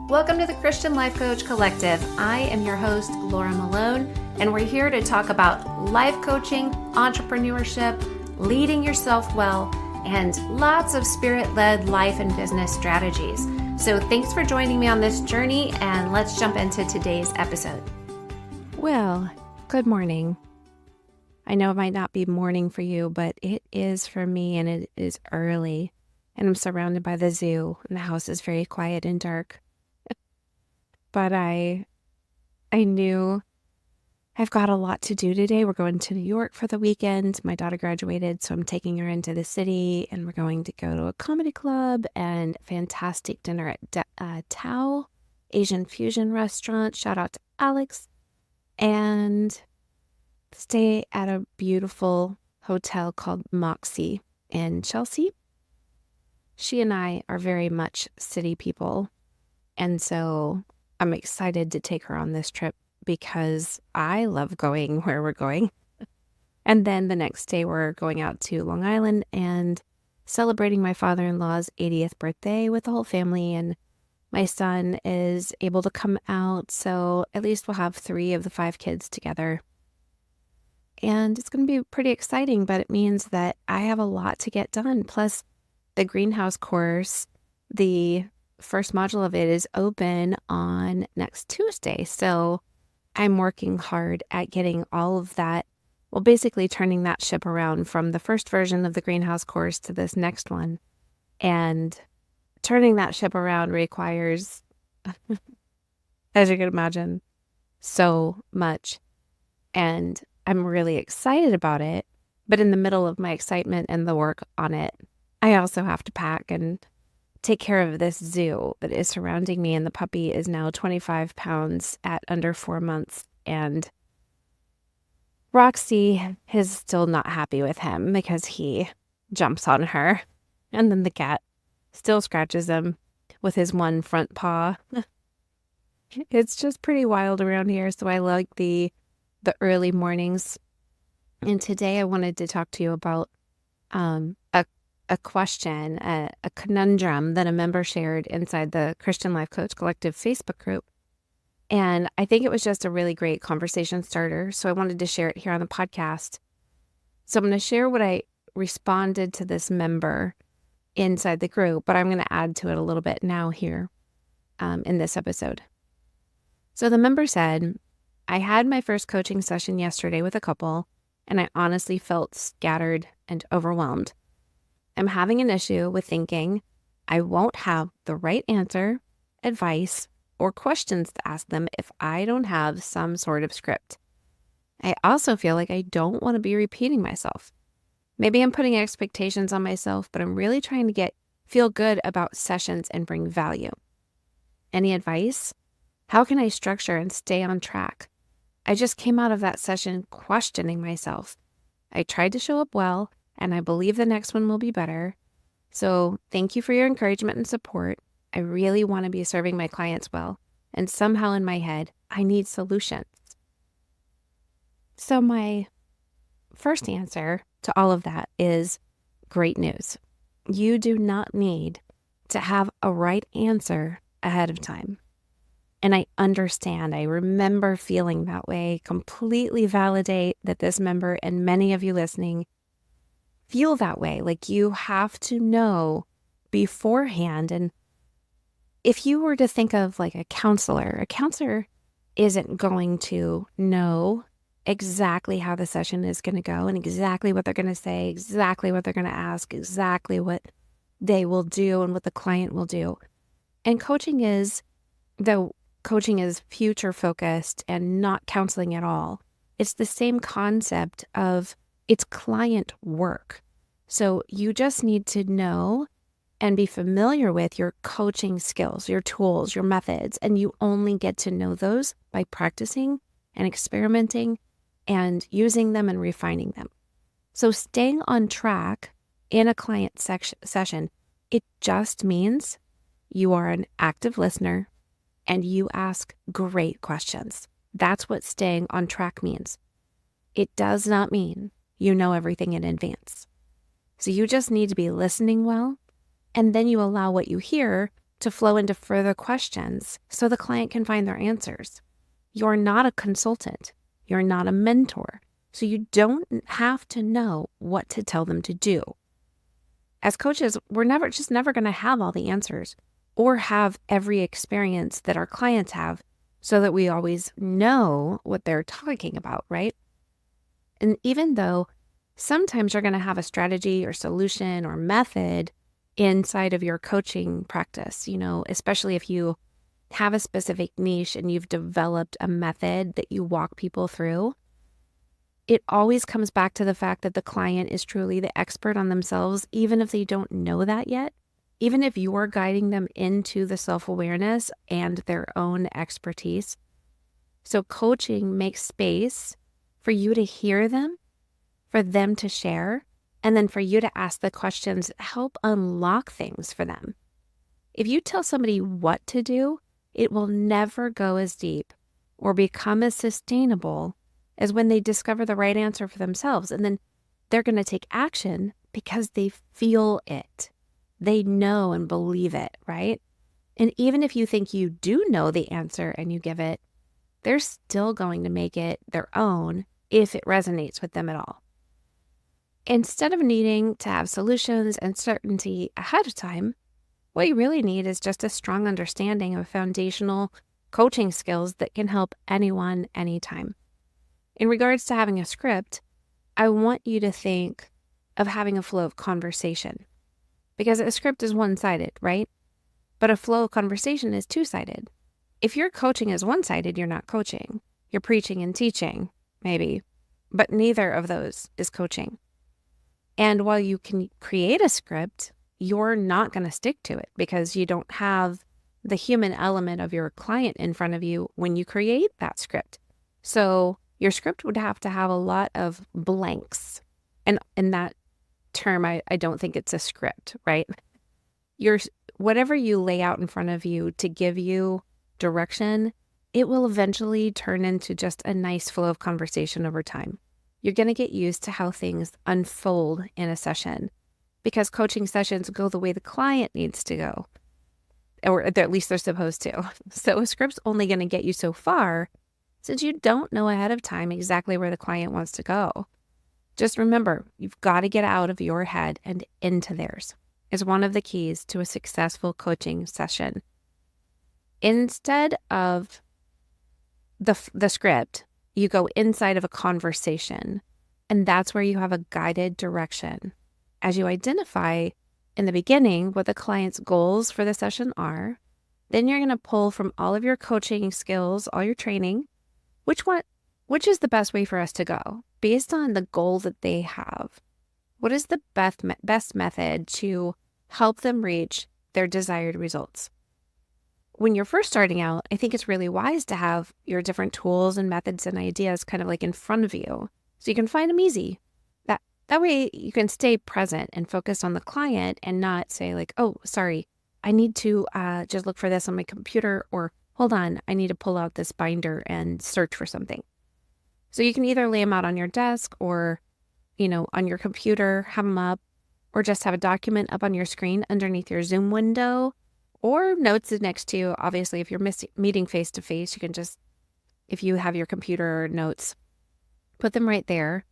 Welcome to the Christian Life Coach Collective. I am your host, Laura Malone, and we're here to talk about life coaching, entrepreneurship, leading yourself well, and lots of spirit-led life and business strategies. So thanks for joining me on this journey, and let's jump into today's episode. Well, good morning. I know it might not be morning for you, but it is for me, and it is early, and I'm surrounded by the zoo, and the house is very quiet and dark. But I knew I've got a lot to do today. We're going to New York for the weekend. My daughter graduated, so I'm taking her into the city, and we're going to go to a comedy club and a fantastic dinner at Tao Asian fusion restaurant. Shout out to Alex. And stay at a beautiful hotel called Moxie in Chelsea. She and I are very much city people, and so I'm excited to take her on this trip because I love going where we're going. And then the next day we're going out to Long Island and celebrating my father-in-law's 80th birthday with the whole family. And my son is able to come out, so at least we'll have 3 of the 5 kids together. And it's going to be pretty exciting, but it means that I have a lot to get done. Plus, the greenhouse course, the first module of it is open on next Tuesday. So I'm working hard at getting all of that, well, basically turning that ship around from the first version of the greenhouse course to this next one. And turning that ship around requires, as you can imagine, so much. And I'm really excited about it. But in the middle of my excitement and the work on it, I also have to pack and take care of this zoo that is surrounding me. And the puppy is now 25 pounds at under 4 months. And Roxy is still not happy with him because he jumps on her. And then the cat still scratches him with his one front paw. It's just pretty wild around here. So I like the early mornings. And today I wanted to talk to you about a question, a conundrum that a member shared inside the Christian Life Coach Collective Facebook group. And I think it was just a really great conversation starter. So I wanted to share it here on the podcast. So I'm going to share what I responded to this member inside the group, but I'm going to add to it a little bit now here in this episode. So the member said, I had my first coaching session yesterday with a couple, and I honestly felt scattered and overwhelmed. I'm having an issue with thinking I won't have the right answer, advice, or questions to ask them if I don't have some sort of script. I also feel like I don't want to be repeating myself. Maybe I'm putting expectations on myself, but I'm really trying to feel good about sessions and bring value. Any advice? How can I structure and stay on track? I just came out of that session questioning myself. I tried to show up well, and I believe the next one will be better. So thank you for your encouragement and support. I really want to be serving my clients well, and somehow in my head, I need solutions. So my first answer to all of that is great news. You do not need to have a right answer ahead of time. And I understand, I remember feeling that way, completely validate that this member and many of you listening feel that way. Like you have to know beforehand. And if you were to think of like a counselor isn't going to know exactly how the session is going to go and exactly what they're going to say, exactly what they're going to ask, exactly what they will do and what the client will do. And coaching is future focused and not counseling at all. It's the same concept of it's client work. So you just need to know and be familiar with your coaching skills, your tools, your methods, and you only get to know those by practicing and experimenting and using them and refining them. So staying on track in a client session, it just means you are an active listener and you ask great questions. That's what staying on track means. It does not mean you know everything in advance. So you just need to be listening well, and then you allow what you hear to flow into further questions so the client can find their answers. You're not a consultant. You're not a mentor. So you don't have to know what to tell them to do. As coaches, we're never going to have all the answers or have every experience that our clients have so that we always know what they're talking about, right? And even though sometimes you're going to have a strategy or solution or method inside of your coaching practice, especially if you have a specific niche and you've developed a method that you walk people through, it always comes back to the fact that the client is truly the expert on themselves, even if they don't know that yet, even if you're guiding them into the self-awareness and their own expertise. So coaching makes space for you to hear them, for them to share, and then for you to ask the questions that help unlock things for them. If you tell somebody what to do, it will never go as deep or become as sustainable as when they discover the right answer for themselves. And then they're going to take action because they feel it. They know and believe it, right? And even if you think you do know the answer and you give it, they're still going to make it their own if it resonates with them at all. Instead of needing to have solutions and certainty ahead of time, what you really need is just a strong understanding of foundational coaching skills that can help anyone, anytime. In regards to having a script, I want you to think of having a flow of conversation, because a script is one-sided, right? But a flow of conversation is two-sided. If your coaching is one-sided, you're not coaching. You're preaching and teaching, maybe, but neither of those is coaching. And while you can create a script, you're not going to stick to it because you don't have the human element of your client in front of you when you create that script. So your script would have to have a lot of blanks. And in that term, I don't think it's a script, right? Whatever you lay out in front of you to give you direction, it will eventually turn into just a nice flow of conversation over time. You're going to get used to how things unfold in a session because coaching sessions go the way the client needs to go, or at least they're supposed to. So a script's only going to get you so far since you don't know ahead of time exactly where the client wants to go. Just remember, you've got to get out of your head and into theirs. Is one of the keys to a successful coaching session. Instead of the script, you go inside of a conversation, and that's where you have a guided direction. As you identify in the beginning what the client's goals for the session are, then you're going to pull from all of your coaching skills, all your training, which is the best way for us to go based on the goal that they have. What is the best method to help them reach their desired results? When you're first starting out, I think it's really wise to have your different tools and methods and ideas kind of like in front of you so you can find them easy. That way you can stay present and focus on the client and not say like, oh, sorry, I need to just look for this on my computer, or hold on, I need to pull out this binder and search for something. So you can either lay them out on your desk or, on your computer, have them up, or just have a document up on your screen underneath your Zoom window, or notes next to you. Obviously, if you're meeting face to face, you can just, if you have your computer notes, put them right there.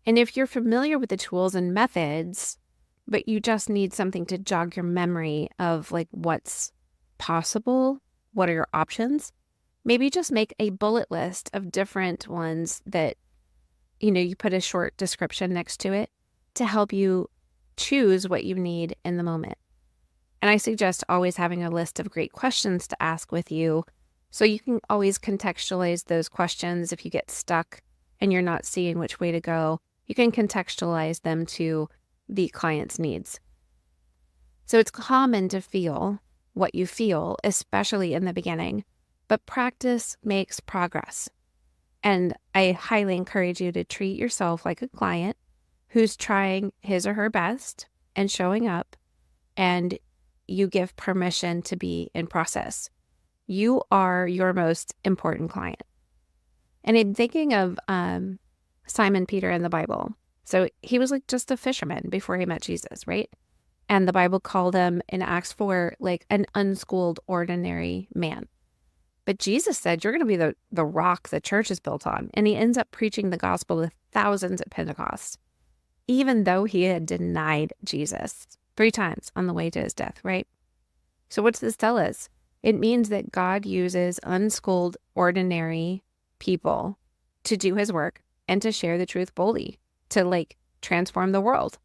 And if you're familiar with the tools and methods, but you just need something to jog your memory of like what's possible, what are your options, maybe just make a bullet list of different ones that, you put a short description next to it to help you choose what you need in the moment. And I suggest always having a list of great questions to ask with you so you can always contextualize those questions. If you get stuck and you're not seeing which way to go, you can contextualize them to the client's needs. So it's common to feel what you feel, especially in the beginning, but practice makes progress. And I highly encourage you to treat yourself like a client who's trying his or her best and showing up, and you give permission to be in process. You are your most important client. And in thinking of Simon Peter in the Bible, so he was like just a fisherman before he met Jesus, right? And the Bible called him in Acts 4 like an unschooled, ordinary man. But Jesus said, you're going to be the rock the church is built on. And he ends up preaching the gospel to thousands at Pentecost, even though he had denied Jesus 3 times on the way to his death, right? So what's this tell us? It means that God uses unschooled, ordinary people to do his work and to share the truth boldly, to like transform the world.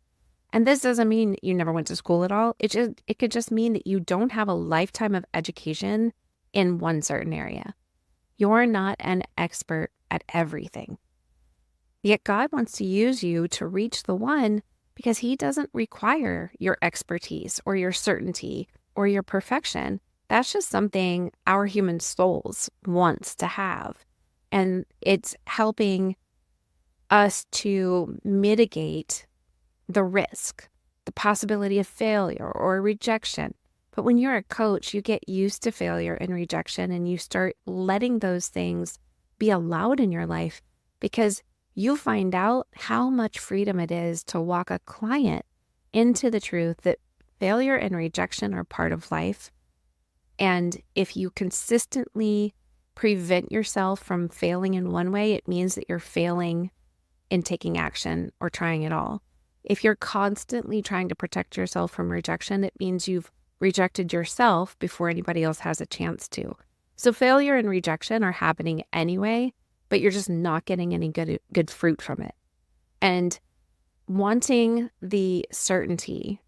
And this doesn't mean you never went to school at all. It could just mean that you don't have a lifetime of education in one certain area. You're not an expert at everything. Yet God wants to use you to reach the one because he doesn't require your expertise or your certainty or your perfection. That's just something our human souls wants to have. And it's helping us to mitigate the risk, the possibility of failure or rejection. But when you're a coach, you get used to failure and rejection, and you start letting those things be allowed in your life because you find out how much freedom it is to walk a client into the truth that failure and rejection are part of life. And if you consistently prevent yourself from failing in one way, it means that you're failing in taking action or trying at all. If you're constantly trying to protect yourself from rejection, it means you've rejected yourself before anybody else has a chance to. So failure and rejection are happening anyway, but you're just not getting any good fruit from it. And wanting the certainty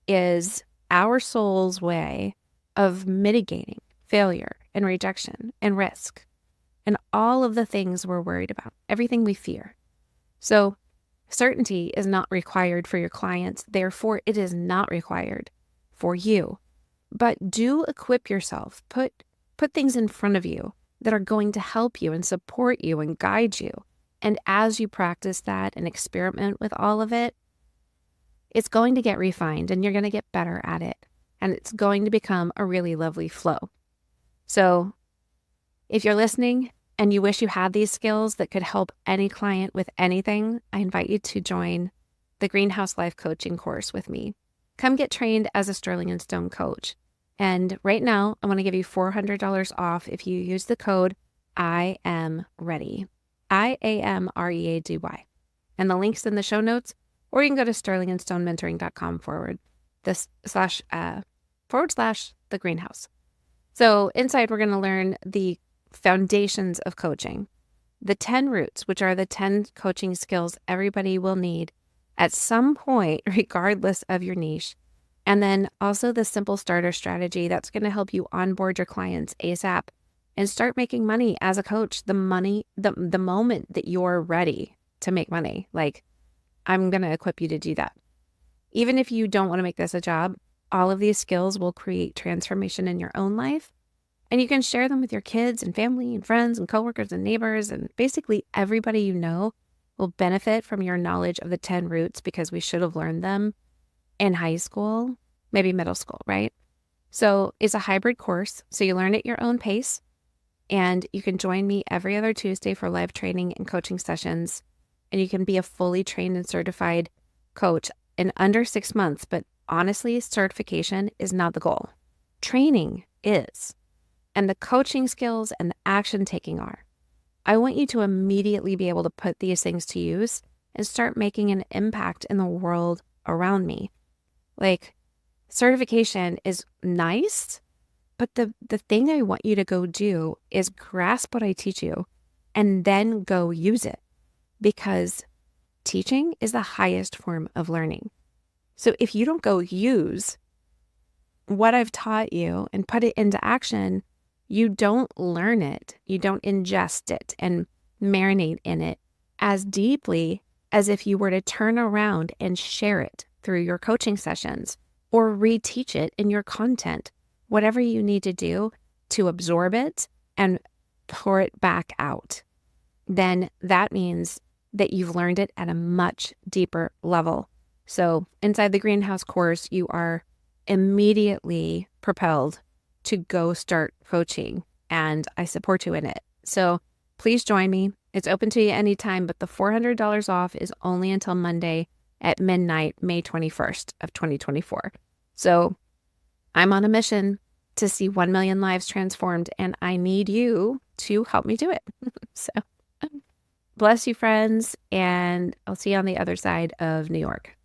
is our soul's way of mitigating failure and rejection and risk and all of the things we're worried about, everything we fear. So certainty is not required for your clients. Therefore, it is not required for you. But do equip yourself. Put things in front of you that are going to help you and support you and guide you. And as you practice that and experiment with all of it, it's going to get refined and you're going to get better at it. And it's going to become a really lovely flow. So if you're listening and you wish you had these skills that could help any client with anything, I invite you to join the Greenhouse Life Coaching course with me. Come get trained as a Sterling and Stone coach. And right now, I want to give you $400 off if you use the code IAMREADY, IAMREADY. And the link's in the show notes, or you can go to sterlingandstonementoring.com /the greenhouse. So inside, we're going to learn the foundations of coaching, the 10 roots, which are the 10 coaching skills everybody will need at some point, regardless of your niche. And then also the simple starter strategy that's going to help you onboard your clients ASAP and start making money as a coach the moment that you're ready to make money. Like, I'm going to equip you to do that. Even if you don't want to make this a job, all of these skills will create transformation in your own life. And you can share them with your kids and family and friends and coworkers and neighbors, and basically everybody you know will benefit from your knowledge of the 10 roots because we should have learned them in high school, maybe middle school, right? So it's a hybrid course, so you learn at your own pace, and you can join me every other Tuesday for live training and coaching sessions, and you can be a fully trained and certified coach in under 6 months. But honestly, certification is not the goal. Training is, and the coaching skills and the action taking are. I want you to immediately be able to put these things to use and start making an impact in the world around me. Like, certification is nice, but the thing I want you to go do is grasp what I teach you and then go use it, because teaching is the highest form of learning. So if you don't go use what I've taught you and put it into action, you don't learn it. You don't ingest it and marinate in it as deeply as if you were to turn around and share it through your coaching sessions or reteach it in your content, whatever you need to do to absorb it and pour it back out. Then that means that you've learned it at a much deeper level. So inside the Greenhouse course, you are immediately propelled to go start coaching, and I support you in it. So please join me. It's open to you anytime, but the $400 off is only until Monday at midnight, May 21st of 2024. So I'm on a mission to see 1 million lives transformed, and I need you to help me do it. So bless you, friends, and I'll see you on the other side of New York.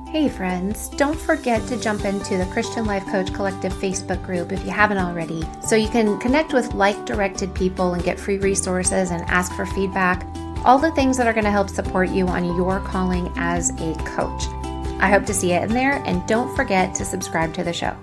Hey friends, don't forget to jump into the Christian Life Coach Collective Facebook group if you haven't already, so you can connect with like-directed people and get free resources and ask for feedback, all the things that are going to help support you on your calling as a coach. I hope to see you in there, and don't forget to subscribe to the show.